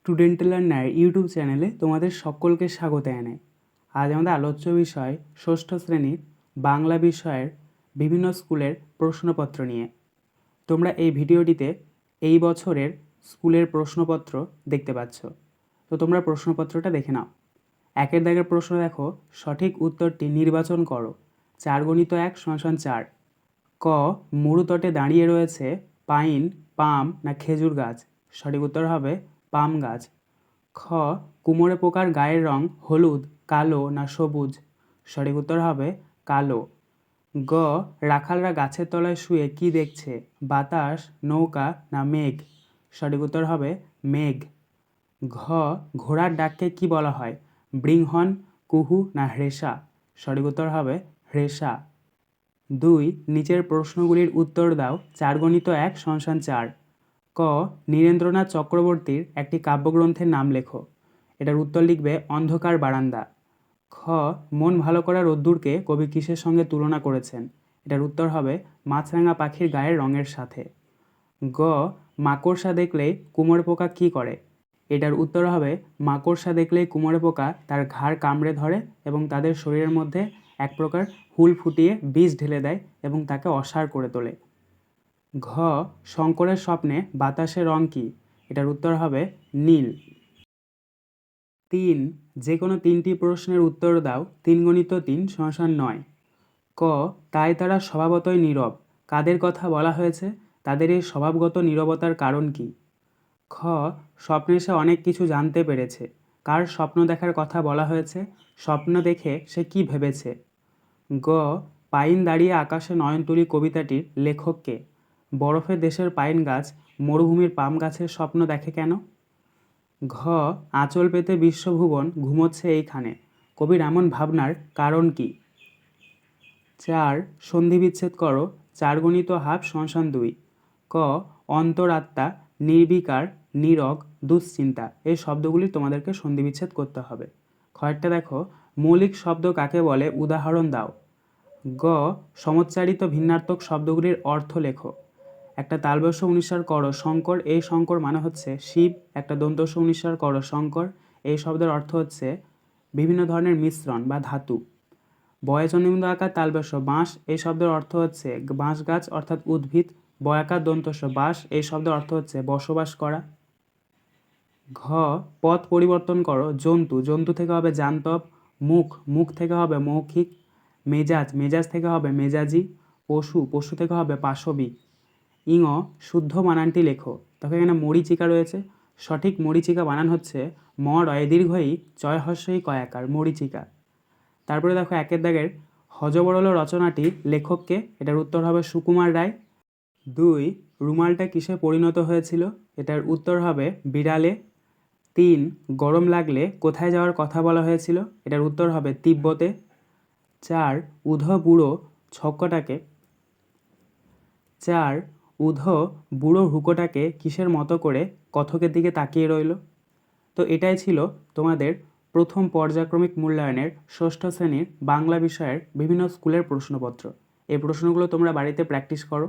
Student learner YouTube চ্যানেলে তোমাদের সকলকে স্বাগত জানাই। আজ আমাদের আলোচ্য বিষয় ষষ্ঠ শ্রেণীর বাংলা বিষয়ের বিভিন্ন স্কুলের প্রশ্নপত্র নিয়ে। তোমরা এই ভিডিওটিতে এই বছরের স্কুলের প্রশ্নপত্র দেখতে পাচ্ছ। তো তোমরা প্রশ্নপত্রটা দেখে নাও। একের দাগের প্রশ্ন দেখো, সঠিক উত্তরটি নির্বাচন করো। 4 × 1 = 4। ক, মরুতটে দাঁড়িয়ে রয়েছে পাইন, পাম না খেজুর গাছ? সঠিক উত্তর হবে পাম গাছ। খ, কুমোরে পোকার গায়ের রং হলুদ, কালো না সবুজ? সঠিক উত্তর হবে কালো। গ, রাখালরা গাছের তলায় শুয়ে কি দেখছে? বাতাস, নৌকা না মেঘ? সঠিক উত্তর হবে মেঘ। ঘ, ঘোড়ার ডাককে কি বলা হয়? বৃংহন, কুহু না হ্রেষা? সঠিক উত্তর হবে হ্রেষা। 2, নিচের প্রশ্নগুলির উত্তর দাও। 4 × 1 = 4। ক, নীরেন্দ্রনাথ চক্রবর্তীর একটি কাব্যগ্রন্থের নাম লেখো। এটার উত্তর লিখবে অন্ধকার বারান্দা। খ, মন ভালো করা রোদ্দুরকে কবি কিসের সঙ্গে তুলনা করেছেন? এটার উত্তর হবে মাছরাঙা পাখির গায়ের রঙের সাথে। গ, মাকড়সা দেখলেই কুমোর পোকা কী করে? এটার উত্তর হবে মাকড়সা দেখলেই কুমোরে পোকা তার ঘাড় কামড়ে ধরে এবং তাদের শরীরের মধ্যে এক প্রকার হুল ফুটিয়ে বিষ ঢেলে দেয় এবং তাকে অসাড় করে তোলে। ঘ, শঙ্করের স্বপ্নে বাতাসের রং কী? এটার উত্তর হবে নীল। 3, যে কোনো 3টি প্রশ্নের উত্তর দাও। 3 × 3 = 9। ক, তাই তারা স্বভাবতই নীরব, কাদের কথা বলা হয়েছে? তাদের এই স্বভাবগত নীরবতার কারণ কী? খ, স্বপ্নে সে অনেক কিছু জানতে পেরেছে, কার স্বপ্ন দেখার কথা বলা হয়েছে? স্বপ্ন দেখে সে কি ভেবেছে? গ, পাইন দাঁড়িয়ে আকাশে নয়নতুলি কবিতাটির লেখক কে? বরফের দেশের পাইন গাছ মরুভূমির পাম গাছের স্বপ্ন দেখে কেন? ঘ, আঁচল পেতে বিশ্বভুবন ঘুমোচ্ছে এইখানে, কবির এমন ভাবনার কারণ কি? 4, সন্ধি বিচ্ছেদ করো। 4 × 1/2 = 2। ক, অন্তরাত্মা, নির্বিকার, নীরব, দুশ্চিন্তা এই শব্দগুলি তোমাদেরকে সন্ধি বিচ্ছেদ করতে হবে। খয়েরটা দেখো, মৌলিক শব্দ কাকে বলে? উদাহরণ দাও। গ, সমচ্চারিত ভিন্নার্থক শব্দগুলির অর্থ লেখো। একটা তালব্যস্য উনিস্বার করো শঙ্কর, এই শঙ্কর মানে হচ্ছে শিব। একটা দন্তস্য উনিস্বার করো শঙ্কর, এই শব্দের অর্থ হচ্ছে বিভিন্ন ধরনের মিশ্রণ বা ধাতু। বয়চন্দ্রবিন্দু আকার তালব্যস্য বাঁশ, এই শব্দের অর্থ হচ্ছে বাঁশ গাছ অর্থাৎ উদ্ভিদ। বয়াকার দন্তস্য বাঁশ, এই শব্দের অর্থ হচ্ছে বসবাস করা। ঘ, পথ পরিবর্তন করো। জন্তু, জন্তু থেকে হবে জান্তব। মুখ, মুখ থেকে হবে মৌখিক। মেজাজ, মেজাজ থেকে হবে মেজাজি। পশু, পশু থেকে হবে পাশবিক। ইঙ, শুদ্ধ বানানটি লেখো। তবে এখানে মরীচিকা রয়েছে, সঠিক মরীচিকা বানান হচ্ছে ম রয় দীর্ঘই চয় হস্যই কয়াকার, মরীচিকা। তারপরে দেখো একের দাগের হযবরল রচনাটি লেখককে? এটার উত্তর হবে সুকুমার রায়। 2, রুমালটা কিসে পরিণত হয়েছিল? এটার উত্তর হবে বিড়ালে। 3, গরম লাগলে কোথায় যাওয়ার কথা বলা হয়েছিল? এটার উত্তর হবে তিব্বতে। 4, উধো বুড়ো ছক্কটাকে 4, উধো বুড়ো হুঁকোটাকে কিসের মতো করে কথকের দিকে তাকিয়ে রইল? তো এটাই ছিল তোমাদের প্রথম পর্যায়ক্রমিক মূল্যায়নের ষষ্ঠ শ্রেণীর বাংলা বিষয়ের বিভিন্ন স্কুলের প্রশ্নপত্র। এই প্রশ্নগুলো তোমরা বাড়িতে প্র্যাকটিস করো।